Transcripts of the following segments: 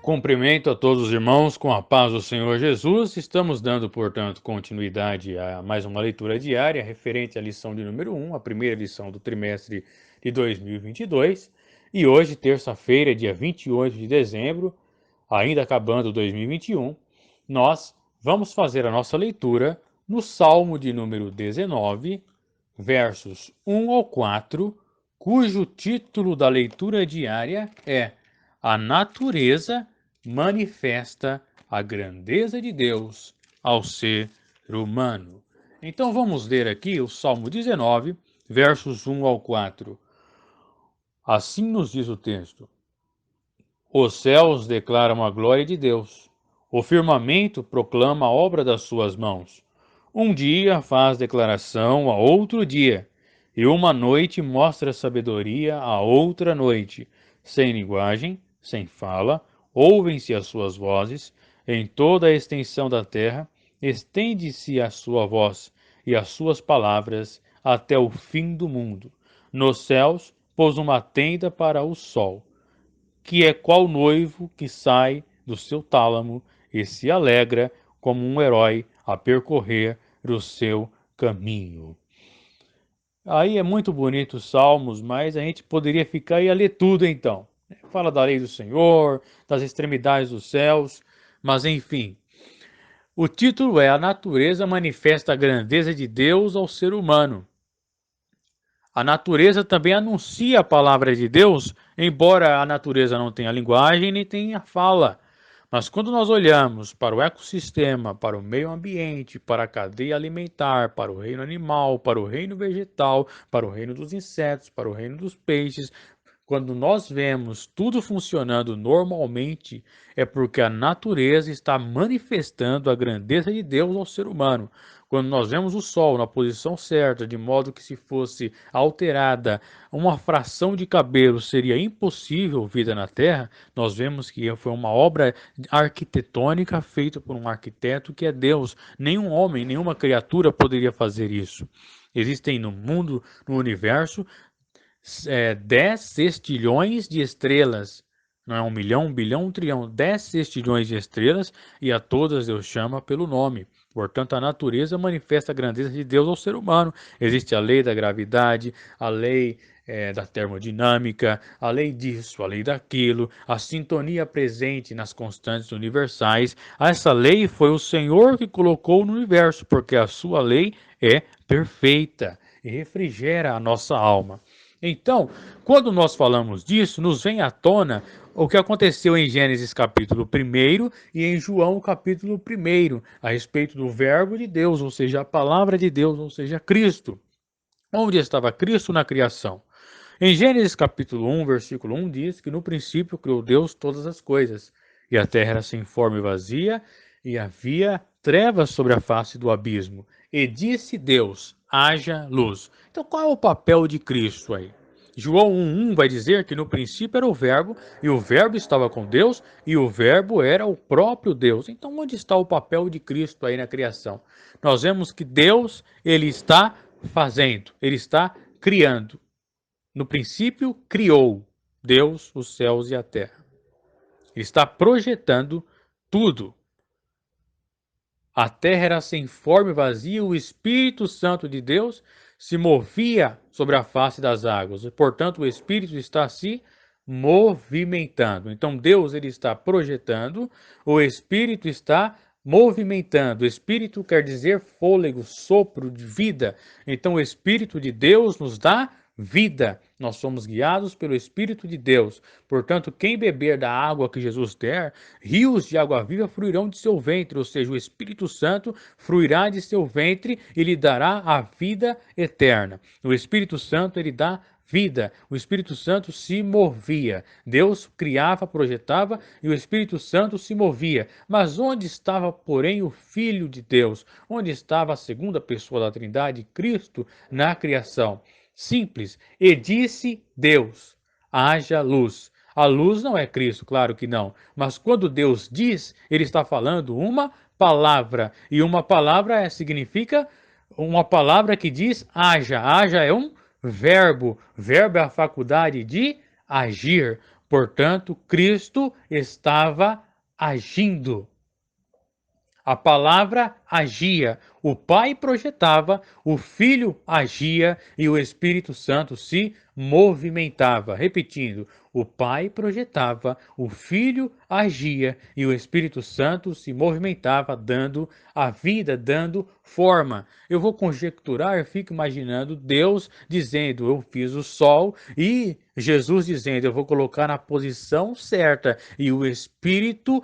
Cumprimento a todos os irmãos com a paz do Senhor Jesus. Estamos dando, portanto, continuidade a mais uma leitura diária referente à lição de número 1, a primeira lição do trimestre de 2022. E hoje, terça-feira, dia 28 de dezembro, ainda acabando 2021, nós vamos fazer a nossa leitura no Salmo de número 19, versos 1 ao 4, cujo título da leitura diária é A Natureza manifesta a grandeza de Deus ao ser humano. Então vamos ler aqui o Salmo 19, versos 1 ao 4. Assim nos diz o texto: Os céus declaram a glória de Deus, o firmamento proclama a obra das suas mãos. Um dia faz declaração a outro dia, e uma noite mostra sabedoria a outra noite. Sem linguagem, sem fala, ouvem-se as suas vozes, em toda a extensão da terra, estende-se a sua voz e as suas palavras até o fim do mundo. Nos céus pôs uma tenda para o sol, que é qual noivo que sai do seu tálamo e se alegra como um herói a percorrer o seu caminho. Aí é muito bonito os Salmos, mas a gente poderia ficar e ler tudo então. Fala da lei do Senhor, das extremidades dos céus, mas enfim. O título é A Natureza manifesta a grandeza de Deus ao ser humano. A natureza também anuncia a palavra de Deus, embora a natureza não tenha linguagem nem tenha fala. Mas quando nós olhamos para o ecossistema, para o meio ambiente, para a cadeia alimentar, para o reino animal, para o reino vegetal, para o reino dos insetos, para o reino dos peixes, quando nós vemos tudo funcionando normalmente, é porque a natureza está manifestando a grandeza de Deus ao ser humano. Quando nós vemos o Sol na posição certa, de modo que se fosse alterada uma fração de cabelo seria impossível vida na Terra, nós vemos que foi uma obra arquitetônica feita por um arquiteto que é Deus. Nenhum homem, nenhuma criatura poderia fazer isso. Existem no mundo, no universo, 10 sextilhões de estrelas. Não é 1 milhão, 1 bilhão, 1 trilhão. 10 sextilhões de estrelas e a todas Deus chama pelo nome. Portanto, a natureza manifesta a grandeza de Deus ao ser humano. Existe a lei da gravidade, a lei da termodinâmica, a lei disso, a lei daquilo, a sintonia presente nas constantes universais. Essa lei foi o Senhor que colocou no universo, porque a sua lei é perfeita e refrigera a nossa alma. Então, quando nós falamos disso, nos vem à tona o que aconteceu em Gênesis capítulo 1 e em João capítulo 1, a respeito do verbo de Deus, ou seja, a palavra de Deus, ou seja, Cristo. Onde estava Cristo na criação? Em Gênesis capítulo 1, versículo 1 diz que no princípio criou Deus todas as coisas, e a terra era sem forma e vazia, e havia trevas sobre a face do abismo. E disse Deus: haja luz. Então qual é o papel de Cristo aí? João 1,1 vai dizer que no princípio era o verbo, e o verbo estava com Deus, e o verbo era o próprio Deus. Então onde está o papel de Cristo aí na criação? Nós vemos que Deus, ele está fazendo, ele está criando. No princípio, criou Deus os céus e a terra. Ele está projetando tudo. A terra era sem forma e vazia, o Espírito Santo de Deus se movia sobre a face das águas. E, portanto, o Espírito está se movimentando. Então, Deus ele está projetando, o Espírito está movimentando. O Espírito quer dizer fôlego, sopro de vida. Então, o Espírito de Deus nos dá vida. Nós somos guiados pelo Espírito de Deus. Portanto, quem beber da água que Jesus der, rios de água viva fluirão de seu ventre, ou seja, o Espírito Santo fluirá de seu ventre e lhe dará a vida eterna. O Espírito Santo, ele dá vida. O Espírito Santo se movia. Deus criava, projetava e o Espírito Santo se movia. Mas onde estava, porém, o Filho de Deus? Onde estava a segunda pessoa da Trindade, Cristo, na criação? Simples. E disse Deus: haja luz. A luz não é Cristo, claro que não. Mas quando Deus diz, ele está falando uma palavra. E uma palavra significa uma palavra que diz haja. Haja é um verbo. Verbo é a faculdade de agir. Portanto, Cristo estava agindo. A palavra agia, o Pai projetava, o Filho agia e o Espírito Santo se movimentava. Repetindo, o Pai projetava, o Filho agia e o Espírito Santo se movimentava, dando a vida, dando forma. Eu vou conjecturar, eu fico imaginando Deus dizendo: Eu fiz o sol, e Jesus dizendo: Eu vou colocar na posição certa, e o Espírito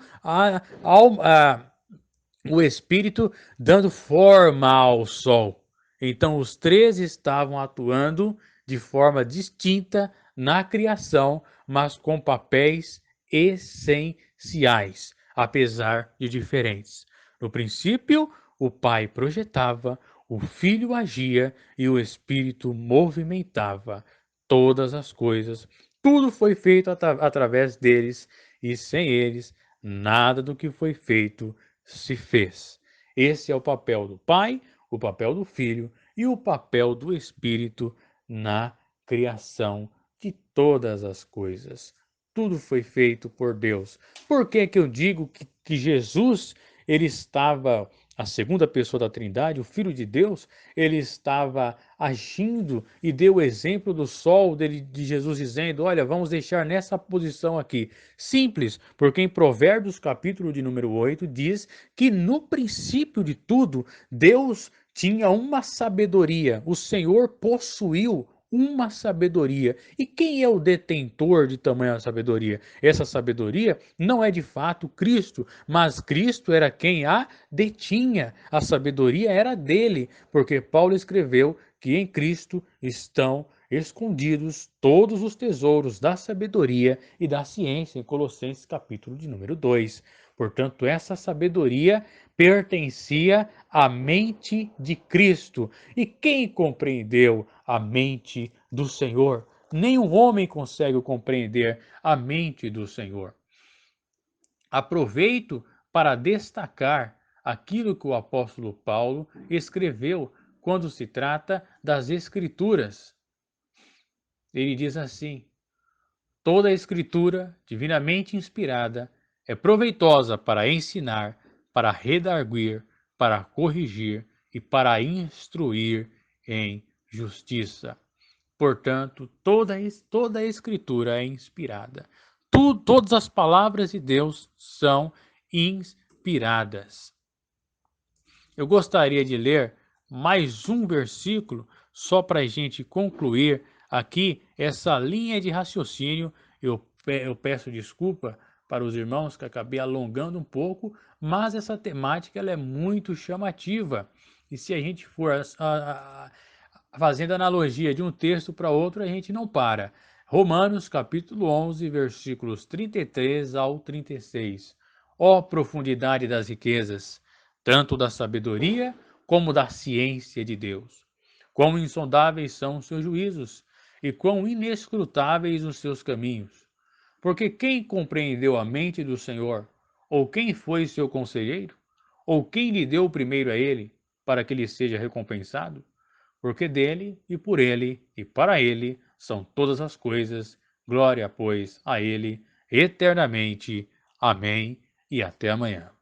o Espírito dando forma ao Sol. Então, os três estavam atuando de forma distinta na criação, mas com papéis essenciais, apesar de diferentes. No princípio, o Pai projetava, o Filho agia e o Espírito movimentava todas as coisas. Tudo foi feito através deles, e sem eles, nada do que foi feito se fez. Esse é o papel do Pai, o papel do Filho e o papel do Espírito na criação de todas as coisas. Tudo foi feito por Deus. Por que que eu digo que Jesus, ele estava, a segunda pessoa da Trindade, o Filho de Deus, ele estava agindo e deu o exemplo do sol de Jesus dizendo: olha, vamos deixar nessa posição aqui. Simples, porque em Provérbios, capítulo de número 8, diz que no princípio de tudo, Deus tinha uma sabedoria, o Senhor possuiu uma sabedoria. E quem é o detentor de tamanha sabedoria? Essa sabedoria não é de fato Cristo, mas Cristo era quem a detinha. A sabedoria era dele, porque Paulo escreveu que em Cristo estão escondidos todos os tesouros da sabedoria e da ciência, em Colossenses capítulo de número 2. Portanto, essa sabedoria pertencia à mente de Cristo. E quem compreendeu a mente do Senhor? Nenhum homem consegue compreender a mente do Senhor. Aproveito para destacar aquilo que o apóstolo Paulo escreveu quando se trata das Escrituras. Ele diz assim: toda a Escritura, divinamente inspirada, é proveitosa para ensinar, para redarguir, para corrigir e para instruir em justiça. Portanto, toda a Escritura é inspirada. Todas as palavras de Deus são inspiradas. Eu gostaria de ler mais um versículo, só para a gente concluir aqui essa linha de raciocínio. Eu peço desculpa para os irmãos que acabei alongando um pouco, mas essa temática ela é muito chamativa. E se a gente for fazendo analogia de um texto para outro, a gente não para. Romanos capítulo 11, versículos 33 ao 36. Ó profundidade das riquezas, tanto da sabedoria como da ciência de Deus! Quão insondáveis são os seus juízos, e quão inescrutáveis os seus caminhos! Porque quem compreendeu a mente do Senhor? Ou quem foi seu conselheiro? Ou quem lhe deu primeiro a ele, para que lhe seja recompensado? Porque dele, e por ele, e para ele são todas as coisas. Glória, pois, a ele eternamente. Amém. E até amanhã.